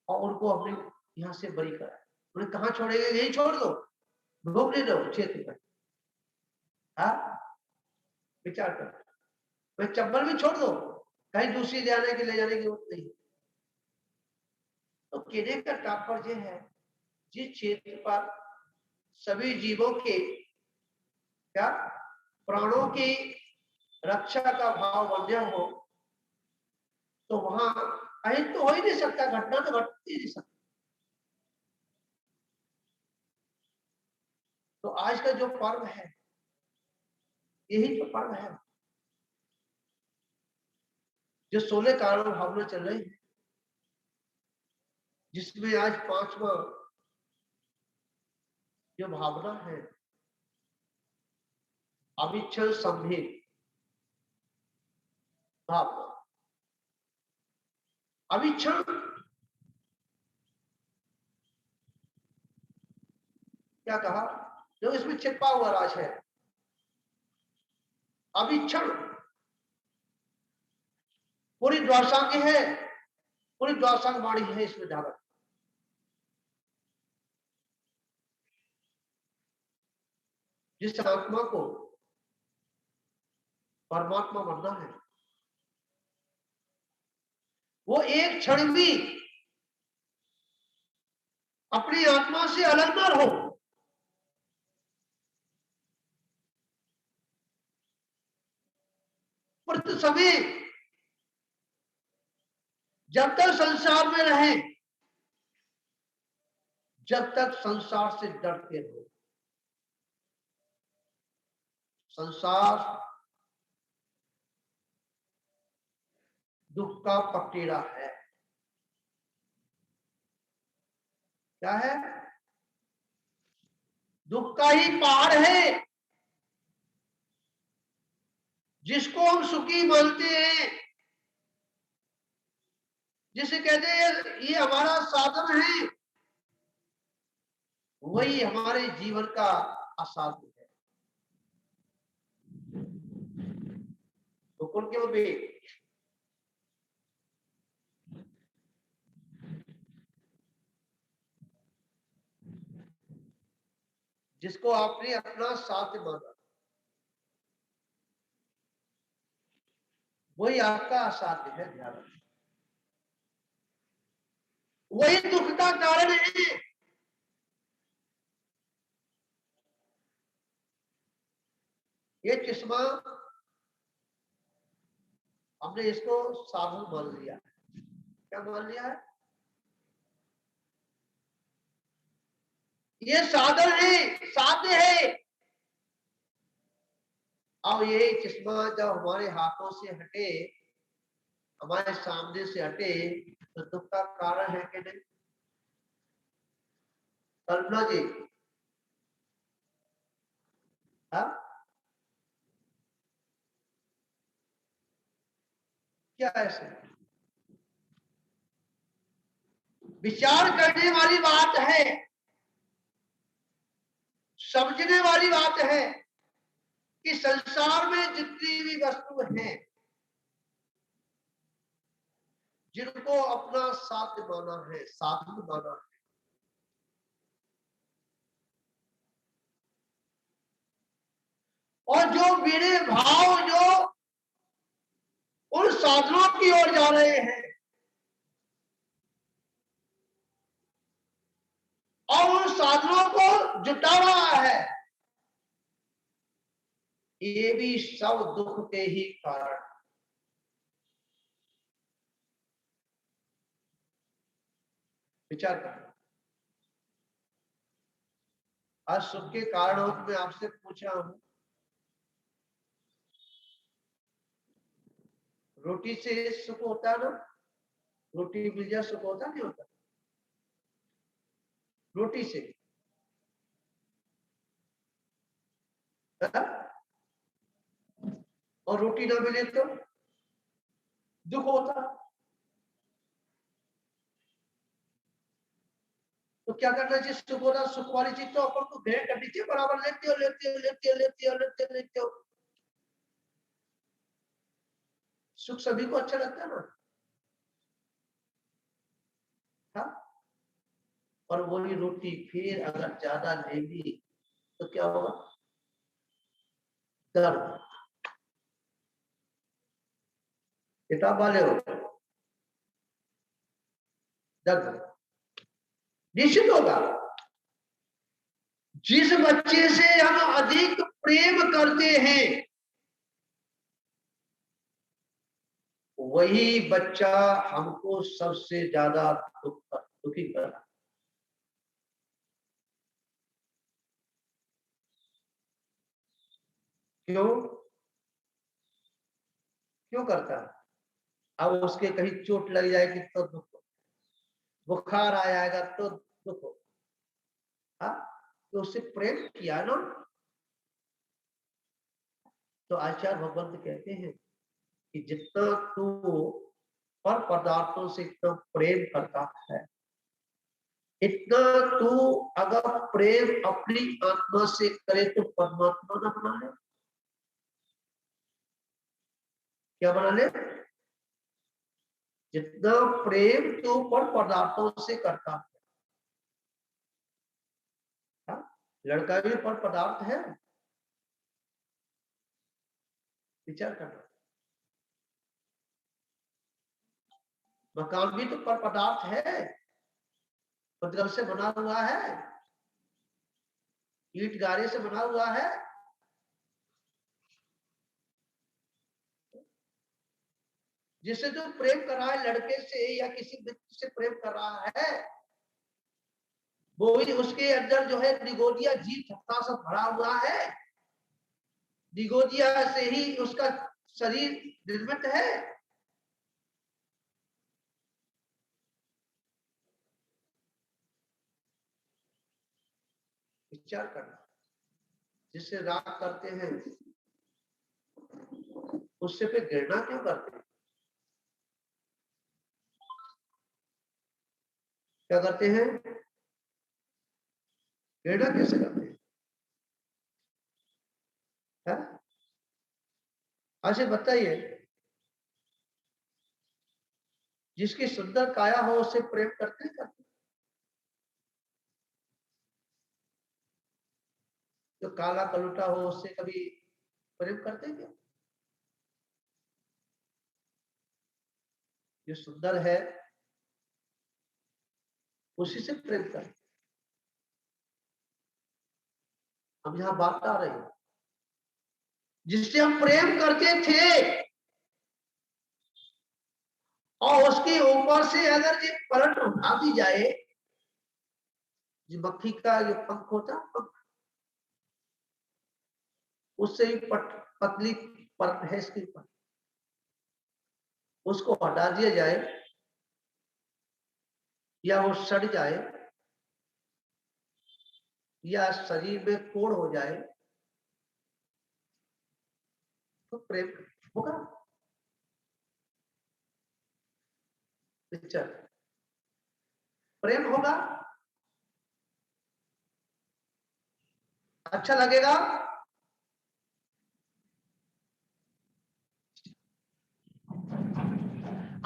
और उनको हमने यहाँ से बलि करा। उन्हें कहाँ छोड़ेंगे, यही छोड़ दो, भोगने दो क्षेत्र में। हाँ, विचार कर, मैं चप्पल भी छोड़ दो, कहीं दूसरी ले जाने की जरूरत नहीं। तो कहने का तात्पर्य है, जिस क्षेत्र पर सभी जीवों के क्या प्राणों की रक्षा का भाव बंधा हो, तो वहां अहित तो हो ही नहीं सकता, घटना तो घट ही नहीं सकती। तो आज का जो पर्व है, यही तो पर्व है जो 16 कारण भावना चल रही है, जिसमें आज 5वां जो भावना है अविच्छल संभेद भावना। अविच्छल क्या कहा, जो इसमें छिपा हुआ राज है। अविच्छल पूरी द्वासांग है, पूरी द्वासांग वाणी है इसमें धारा। जिस आत्मा को परमात्मा बनना है, वो एक क्षण भी अपनी आत्मा से अलग न हो। पर सभी जब तक संसार में रहे, जब तक संसार से डरते हो, संसार दुख का पटेरा है। क्या है? दुख का ही पहाड़ है। जिसको हम सुखी मानते हैं, जिसे कहते हैं ये हमारा साधन है, वही हमारे जीवन का असाध्य है। तो कौन के भी जिसको आपने अपना साध्य माना, वही आपका असाध्य है। ध्यान रखिए, वही दुख का कारण है। ये चश्मा हमने इसको साधन मान लिया। क्या मान लिया है? ये साधन है, साध्य है। अब ये चश्मा जब हमारे हाथों से हटे, हमारे सामने से हटे, तो दुख का कारण है कि नहीं? कल्पना जी, हाँ क्या ऐसे विचार करने वाली बात है, समझने वाली बात है कि संसार में जितनी भी वस्तु हैं, जिनको अपना साध्य माना है, साधन माना है, और जो मेरे भाव जो उन साधनों की ओर जा रहे हैं और उन साधनों को जुटा रहा है, ये भी सब दुख के ही कारण। विचार करना। आज सुख के कारणों में आपसे पूछा हूं, रोटी से सुख होता है ना? रोटी मिल जाए सुख होता नहीं होता? रोटी से है? और रोटी ना मिले तो दुख होता। तो क्या करना चाहिए? सुख होता, सुख वाली चीज तो अपन को ग्रहण करनी चाहिए, बराबर लेते हो लेते हो लेते हो लेते हो लेते हो लेते हो। सुख सभी को अच्छा लगता है ना? हाँ? और वही रोटी फिर अगर ज्यादा ले ली तो क्या होगा? दर्द। किताब वाले हो, दर्द निश्चित होगा। जिस बच्चे से हम अधिक प्रेम करते हैं वही बच्चा हमको सबसे ज्यादा दुखी कर। क्यों? क्यों करता है? अब उसके कहीं चोट लग जाएगी तो दुख हो, बुखार आ जाएगा तो दुख हो। हाँ? तो उससे प्रेम किया ना। तो आचार्य भगवंत कहते हैं कि जितना तू पर पदार्थों से इतना प्रेम करता है, इतना तू अगर प्रेम अपनी आत्मा से करे तो परमात्मा ना बना ले। क्या बना ले? जितना प्रेम तू पर पदार्थों से करता है। हाँ? लड़का भी पर पदार्थ है, विचार करना। मकान भी तो पर पदार्थ है, पत्थर से बना हुआ है, ईट गारे से बना हुआ है। जिससे जो प्रेम कर रहा है लड़के से या किसी व्यक्ति से प्रेम कर रहा है, वो ही उसके अंदर जो है निगोजिया जीव सत्ता सब भरा हुआ है। निगोजिया से ही उसका शरीर निर्मित है। विचार करना। जिससे राग करते हैं उससे पे घृणा क्यों करते हैं? क्या करते हैं? घृणा कैसे करते हैं? है? अच्छा बताइए, जिसकी सुंदर काया हो उससे प्रेम करते हैं? जो काला कलूटा हो उससे कभी प्रेम करते हैं क्या? जो सुंदर है उसी से प्रेम करते। अब यहां बात आ रही है, जिससे हम प्रेम करते थे और उसके ऊपर से अगर ये पलट उठा दी जाए, जो मक्खी का जो पंख होता पंख, उससे भी पतली परत है इसके ऊपर, उसको हटा दिया जाए या वो सड़ जाए या शरीर में कोड़ हो जाए तो प्रेम होगा? पिक्चर प्रेम होगा? अच्छा लगेगा?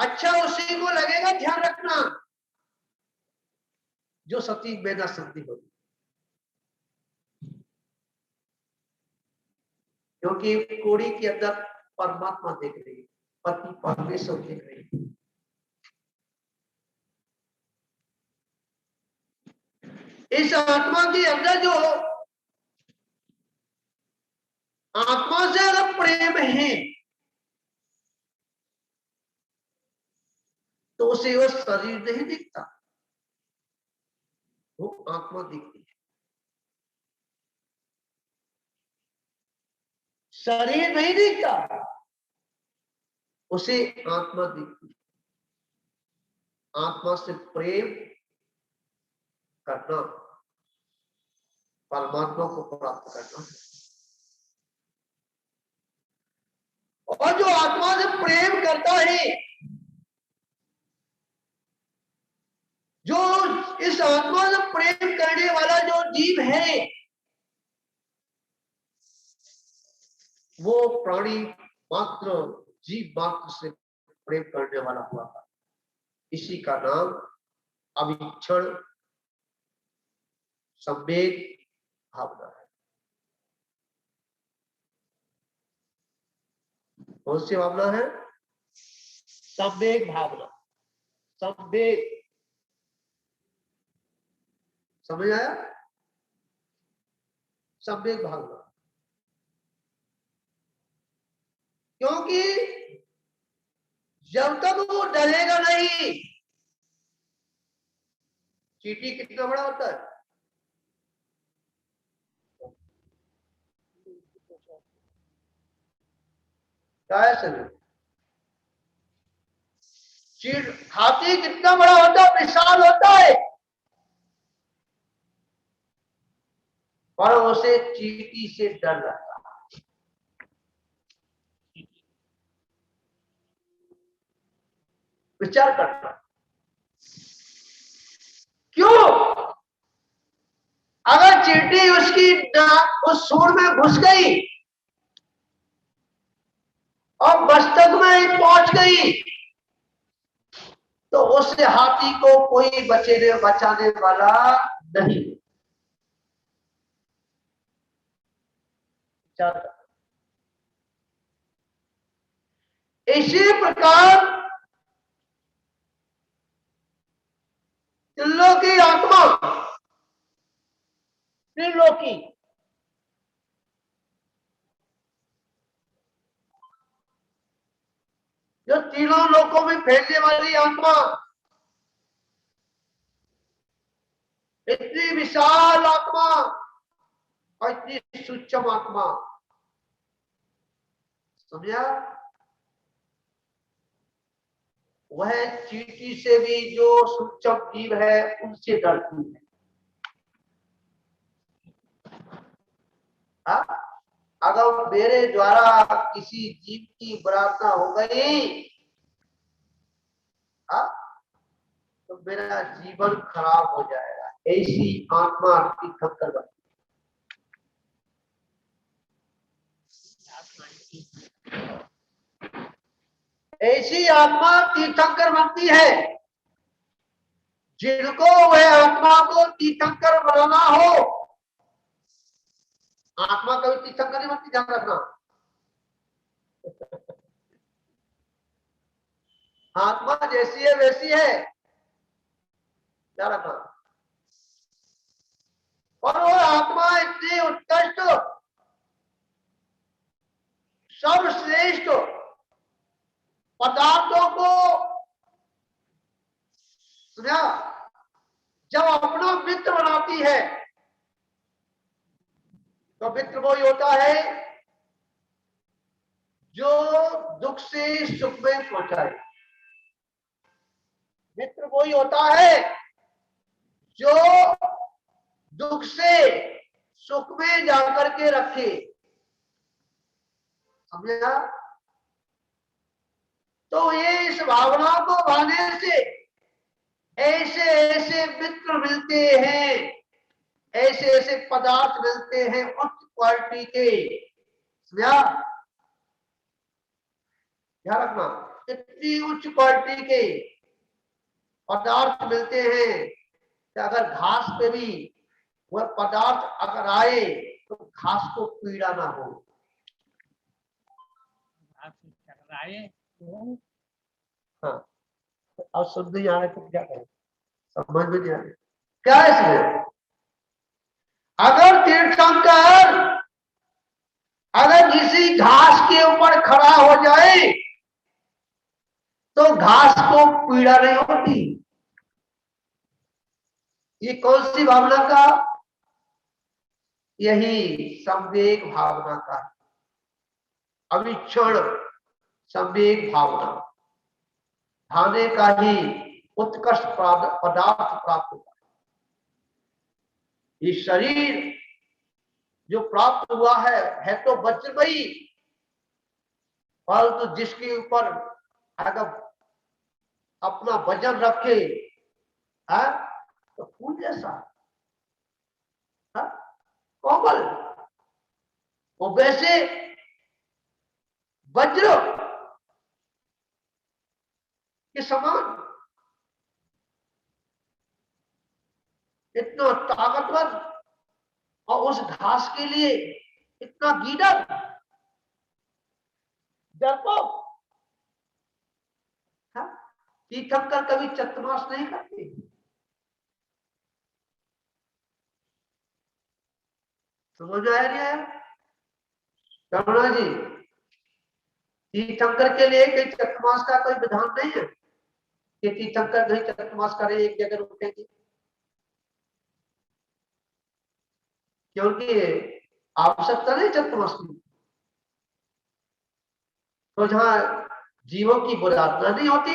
अच्छा उसी को लगेगा, ध्यान रखना, जो सती बेना सती होगी। क्योंकि कोड़ी के अंदर परमात्मा देख रही है, पति परमेश्वर देख रही है। इस आत्मा के अंदर जो आत्मा से अगर प्रेम है तो उसे वो शरीर नहीं दिखता, वो आत्मा दिखती है। शरीर नहीं दिखता, उसे आत्मा दिखती। आत्मा से प्रेम करना परमात्मा को प्राप्त करना। और जो आत्मा से प्रेम करता है, जो इस आत्मा से प्रेम करने वाला जो जीव है, वो प्राणी मात्र, जीव मात्र से प्रेम करने वाला हुआ था। इसी का नाम अविक्षण संवेग भावना है। कौन सी भावना है? संवेग भावना। संवेग, समझ आया? संवेग भावना। क्योंकि जब तक वो डरेगा नहीं, चींटी कितना बड़ा होता है? क्या है सर? हाथी कितना बड़ा होता है? विशाल होता है, पर उसे चींटी से डर लगता है। विचार करना क्यों? अगर चींटी उसकी उस सूर में घुस गई और मस्तक में पहुंच गई, तो उससे हाथी को कोई बचाने वाला नहीं। इसी प्रकार त्रिलोकी आत्मा, त्रिलोकी जो तीनों लोकों में फैलने वाली आत्मा, इतनी विशाल आत्मा और इतनी सूक्ष्म आत्मा, समझा? वह चींटी से भी जो सूक्ष्म जीव है उनसे डरती है। अगर मेरे द्वारा किसी जीव की प्रार्थना हो गई, तो मेरा जीवन खराब हो जाएगा। ऐसी आत्मा तीर्थंकर बनती है। ऐसी आत्मा तीर्थंकर बनती है। जिनको वह आत्मा को तीर्थंकर बनाना हो, आत्मा कभी तीर्थंकर नहीं बनती, ध्यान रखना। आत्मा जैसी है वैसी है, ध्यान रखना। और वो आत्मा इतनी उत्कृष्ट, सर्वश्रेष्ठ पदार्थों को सुना, जब अपना मित्र बनाती है, तो मित्र वही होता है जो दुख से सुख में पहुंचाए। मित्र वही होता है जो दुख से सुख में जाकर के रखे, समझा? तो ये इस भावना को भाने से ऐसे ऐसे मित्र मिलते हैं, ऐसे ऐसे पदार्थ मिलते हैं उच्च क्वालिटी के, समझा? ध्यान रखना, इतनी उच्च क्वालिटी के पदार्थ मिलते हैं कि अगर घास पे भी वह पदार्थ अगर आए तो घास को पीड़ा ना हो। हाँ, अब सुन नहीं आ रहे तो क्या करें, समझ में नहीं आ रही क्या है इसमें? अगर तीर्थंकर अगर किसी घास के ऊपर खड़ा हो जाए तो घास को पीड़ा नहीं होती। ये कौन सी भावना का? यही संवेग भावना का। अविक्षण संवेग भावना, भाने का ही उत्कृष्ट पदार्थ प्राप्त होता है। ये शरीर जो प्राप्त हुआ है तो वज्रमयी, परंतु तो जिसके ऊपर अगर अपना वजन रखे है तो फूल जैसा कोमल, वो वैसे वज्र के समान इतना ताकतवर, और उस घास के लिए इतना गीदड़, डरपोक। तीर्थंकर कभी चतुर्मास नहीं करते। समझ आया नहीं आया रमणा जी? तीर्थंकर के लिए कहीं चतुर्मास का कोई विधान नहीं है कि तीर्थंकर नहीं चतुर्मास करे, एक जगह रुकेंगे, क्योंकि आवश्यकता नहीं चतुर्मास की। तो जहां जीवों की बुरातना नहीं होती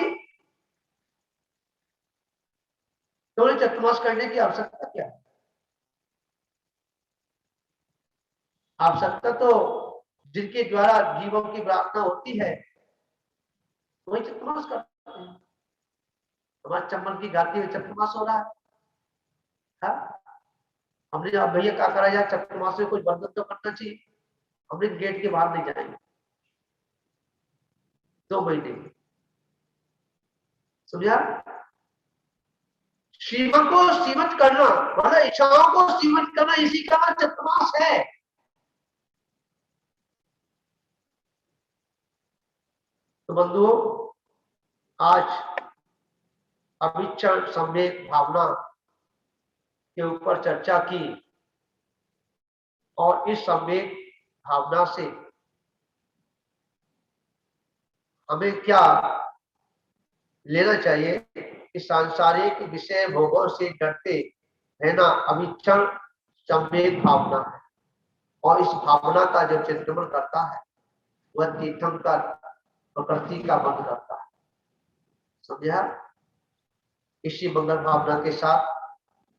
तो उन्हें चतुर्मास करने की आवश्यकता क्या है? आवश्यकता तो जिनके द्वारा जीवों की प्रार्थना होती है वही चतुर्मास करते हैं। हमारे चंबल की घाटी में चतुर्मास हो रहा है। हमने अब भैया क्या करा जाए, चतुर्मास में कुछ बंधन तो करना चाहिए। हमने गेट के बाहर नहीं जाएंगे 2 महीने। समझा? श्रीमत को सीमित करना मतलब इच्छाओं को सीमित करना, इसी का चतुर्मास है। तो बंधुओं, आज अविचल संवेग भावना के ऊपर चर्चा की, और इस संवेग भावना से हमें क्या लेना चाहिए कि सांसारिक विषय भोगों से डरते रहना अविचल संवेग भावना है, और इस भावना का जो चिंतन करता है वह तीर्थंकर प्रकृति का बंध करता है। समझा? इसी मंगल भावना के साथ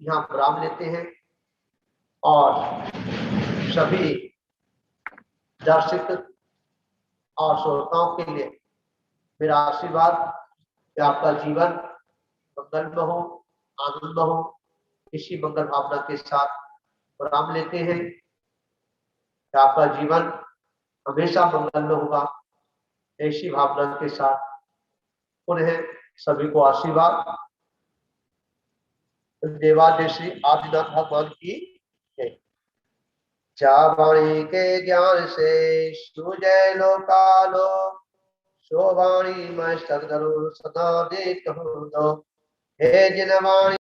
यहाँ विराम लेते हैं, और सभी दर्शक और श्रोताओं के लिए मेरा आशीर्वाद कि आपका जीवन मंगलमय हो, आनंद हो। इसी मंगल भावना के साथ विराम लेते हैं कि आपका जीवन हमेशा मंगलमय होगा। ऐसी भावना के साथ पुनः सभी को आशीर्वाद। देवादेव श्री आदिनाथ भगवान की जय। चावाणी के ज्ञान से सुजय लोकालो, शोवाणी मैं सदगुरु सदा देत हूँ दो। हे जिनवाणी